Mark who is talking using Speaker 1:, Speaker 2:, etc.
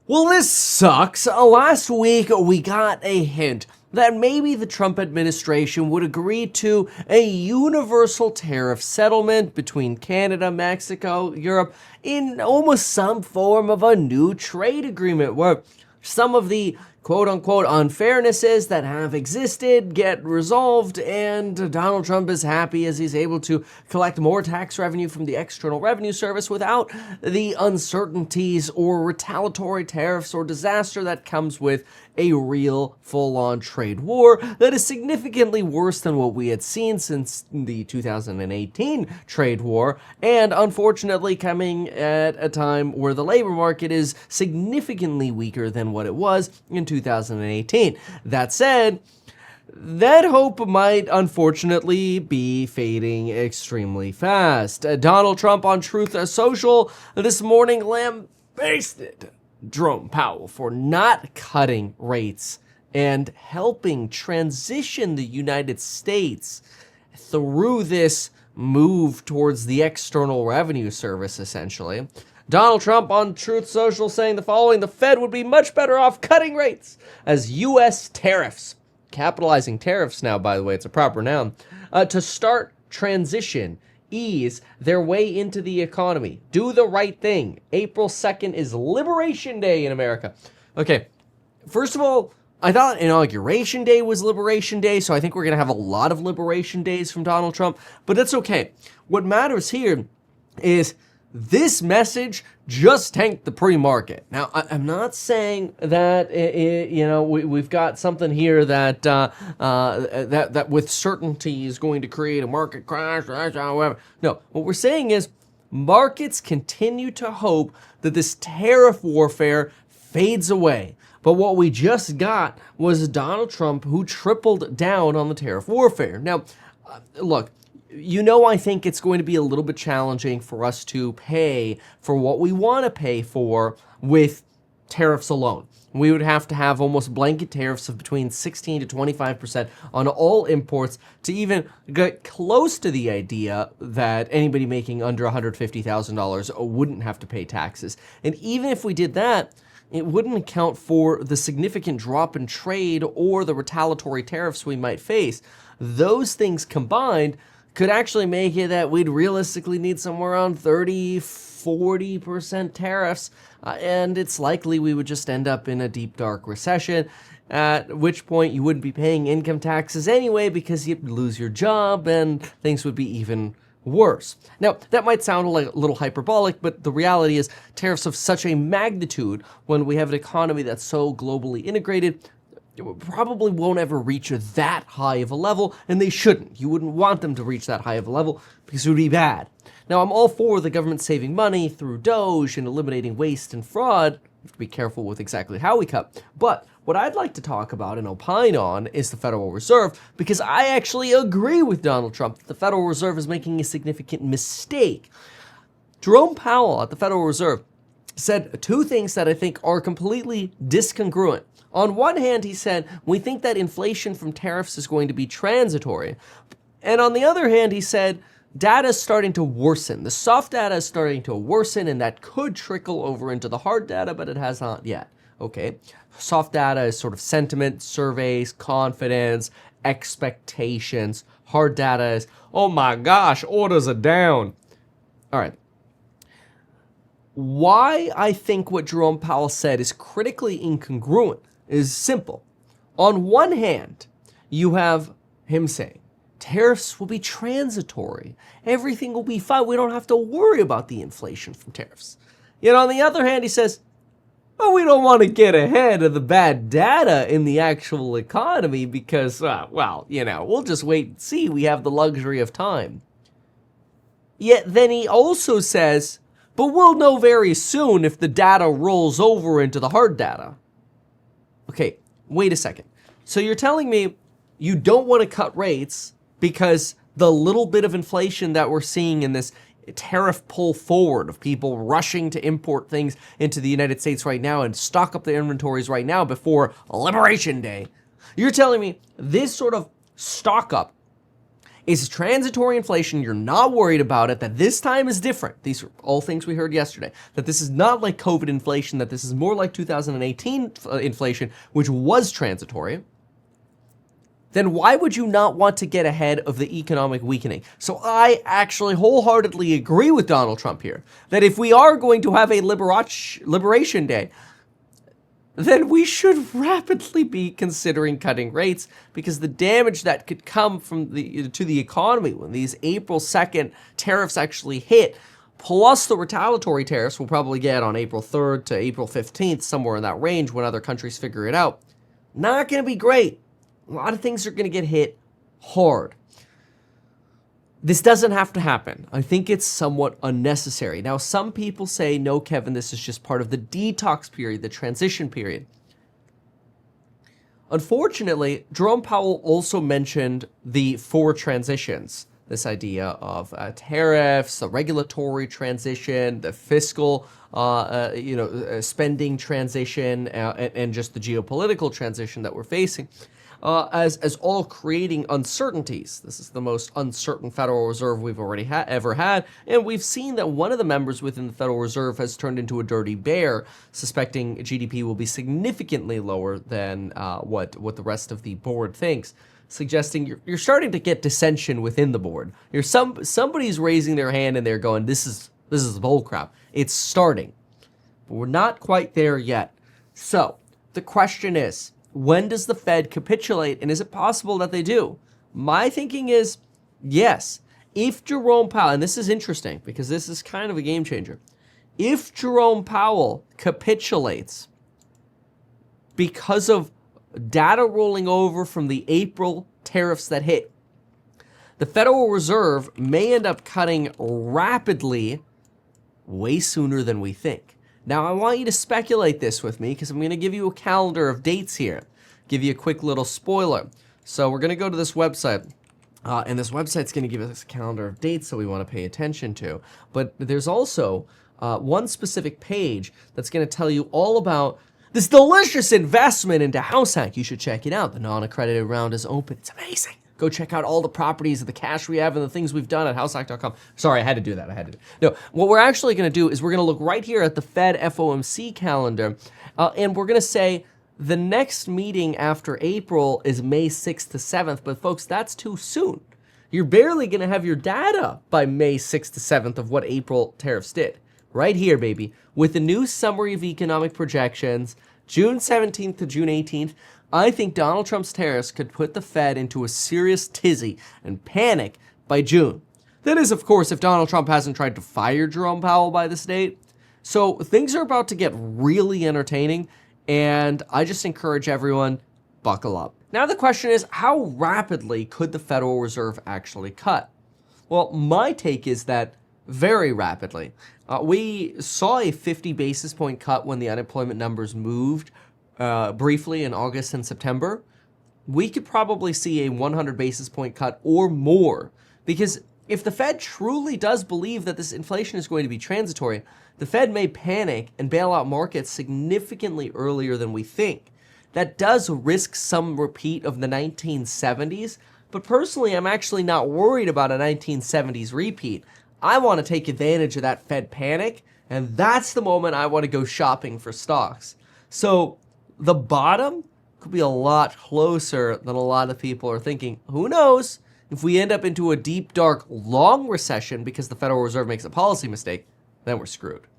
Speaker 1: Well, this sucks. Last week, we got a hint that maybe the Trump administration would agree to a universal tariff settlement between Canada, Mexico, Europe, in almost some form of a new trade agreement where some of the quote-unquote unfairnesses that have existed get resolved, and Donald Trump is happy as he's able to collect more tax revenue from the External Revenue Service without the uncertainties or retaliatory tariffs or disaster that comes with a real full-on trade war that is significantly worse than what we had seen since the 2018 trade war, and unfortunately coming at a time where the labor market is significantly weaker than what it was in 2018. That said, that hope might unfortunately be fading extremely fast. Donald Trump on Truth Social this morning lambasted Jerome Powell for not cutting rates and helping transition the United States through this move towards the External Revenue Service, essentially. Donald Trump on Truth Social saying the following: the Fed would be much better off cutting rates as U.S. tariffs, capitalizing tariffs now, by the way, it's a proper noun, to start transition, ease their way into the economy. Do the right thing. April 2nd is Liberation Day in America. Okay, first of all, I thought Inauguration Day was Liberation Day, so I think we're going to have a lot of Liberation Days from Donald Trump, but that's okay. What matters here is this message just tanked the pre-market. Now, I'm not saying that we've got something here that that with certainty is going to create a market crash or whatever. No, what we're saying is markets continue to hope that this tariff warfare fades away. But what we just got was Donald Trump who tripled down on the tariff warfare. Now, look. I think it's going to be a little bit challenging for us to pay for what we want to pay for with tariffs alone. We would have to have almost blanket tariffs of between 16 to 25% on all imports to even get close to the idea that anybody making under $150,000 wouldn't have to pay taxes. And even if we did that, it wouldn't account for the significant drop in trade or the retaliatory tariffs we might face. Those things combined could actually make it that we'd realistically need somewhere around 30-40% tariffs, and it's likely we would just end up in a deep, dark recession, at which point you wouldn't be paying income taxes anyway because you'd lose your job and things would be even worse. Now, that might sound like a little hyperbolic, but the reality is tariffs of such a magnitude when we have an economy that's so globally integrated probably won't ever reach that high of a level, and they shouldn't. You wouldn't want them to reach that high of a level because it would be bad. Now, I'm all for the government saving money through Doge and eliminating waste and fraud. We have to be careful with exactly how we cut. But what I'd like to talk about and opine on is the Federal Reserve, because I actually agree with Donald Trump that the Federal Reserve is making a significant mistake. Jerome Powell at the Federal Reserve said two things that I think are completely discongruent. On one hand, he said, we think that inflation from tariffs is going to be transitory. And on the other hand, he said, data is starting to worsen. The soft data is starting to worsen, and that could trickle over into the hard data, but it has not yet. Okay, soft data is sort of sentiment, surveys, confidence, expectations. Hard data is, oh my gosh, orders are down. All right. Why I think what Jerome Powell said is critically incongruent is simple. On one hand, you have him saying, tariffs will be transitory. Everything will be fine. We don't have to worry about the inflation from tariffs. Yet on the other hand, he says, well, we don't want to get ahead of the bad data in the actual economy because, we'll just wait and see. We have the luxury of time. Yet then he also says, but we'll know very soon if the data rolls over into the hard data. Okay, wait a second. So you're telling me you don't want to cut rates because the little bit of inflation that we're seeing in this tariff pull forward of people rushing to import things into the United States right now and stock up their inventories right now before Liberation Day. You're telling me this sort of stock up It's transitory inflation. You're not worried about it, that this time is different. These are all things we heard yesterday, that this is not like COVID inflation, that this is more like 2018 inflation, which was transitory. Then why would you not want to get ahead of the economic weakening? So I actually wholeheartedly agree with Donald Trump here, that if we are going to have a Liberation Day, then we should rapidly be considering cutting rates, because the damage that could come from to the economy when these April 2nd tariffs actually hit, plus the retaliatory tariffs we'll probably get on April 3rd to April 15th, somewhere in that range when other countries figure it out, not going to be great. A lot of things are going to get hit hard. This doesn't have to happen. I think it's somewhat unnecessary. Now, some people say, no, Kevin, this is just part of the detox period, the transition period. Unfortunately, Jerome Powell also mentioned the 4 transitions. This idea of tariffs, the regulatory transition, the fiscal, spending transition, and just the geopolitical transition that we're facing. As all creating uncertainties. This is the most uncertain Federal Reserve we've already ever had, and we've seen that one of the members within the Federal Reserve has turned into a dirty bear, suspecting GDP will be significantly lower than what the rest of the board thinks, suggesting you're starting to get dissension within the board. Somebody's raising their hand and they're going, this is bullcrap. It's starting, but we're not quite there yet. So the question is, when does the Fed capitulate, and is it possible that they do? My thinking is yes. If Jerome Powell, and this is interesting because this is kind of a game changer, if Jerome Powell capitulates because of data rolling over from the April tariffs that hit, the Federal Reserve may end up cutting rapidly way sooner than we think. Now, I want you to speculate this with me because I'm going to give you a calendar of dates here. Give you a quick little spoiler. So we're going to go to this website, and this website's going to give us a calendar of dates that we want to pay attention to. But there's also one specific page that's going to tell you all about this delicious investment into house hack. You should check it out. The non-accredited round is open. It's amazing. Go check out all the properties and the cash we have and the things we've done at househack.com. Sorry, I had to do that. No, what we're actually going to do is we're going to look right here at the Fed FOMC calendar, and we're going to say the next meeting after April is May 6th to 7th, but folks, that's too soon. You're barely going to have your data by May 6th to 7th of what April tariffs did. Right here, baby, with the new summary of economic projections, June 17th to June 18th, I think Donald Trump's tariffs could put the Fed into a serious tizzy and panic by June. That is, of course, if Donald Trump hasn't tried to fire Jerome Powell by this date. So things are about to get really entertaining, and I just encourage everyone, buckle up. Now the question is, how rapidly could the Federal Reserve actually cut? Well, my take is that very rapidly. We saw a 50 basis point cut when the unemployment numbers moved briefly in August and September. We could probably see a 100 basis point cut or more, because if the Fed truly does believe that this inflation is going to be transitory, the Fed may panic and bail out markets significantly earlier than we think. That does risk some repeat of the 1970s, but personally, I'm actually not worried about a 1970s repeat. I want to take advantage of that Fed panic, and that's the moment I want to go shopping for stocks. So the bottom could be a lot closer than a lot of people are thinking. Who knows? If we end up into a deep, dark, long recession because the Federal Reserve makes a policy mistake, then we're screwed.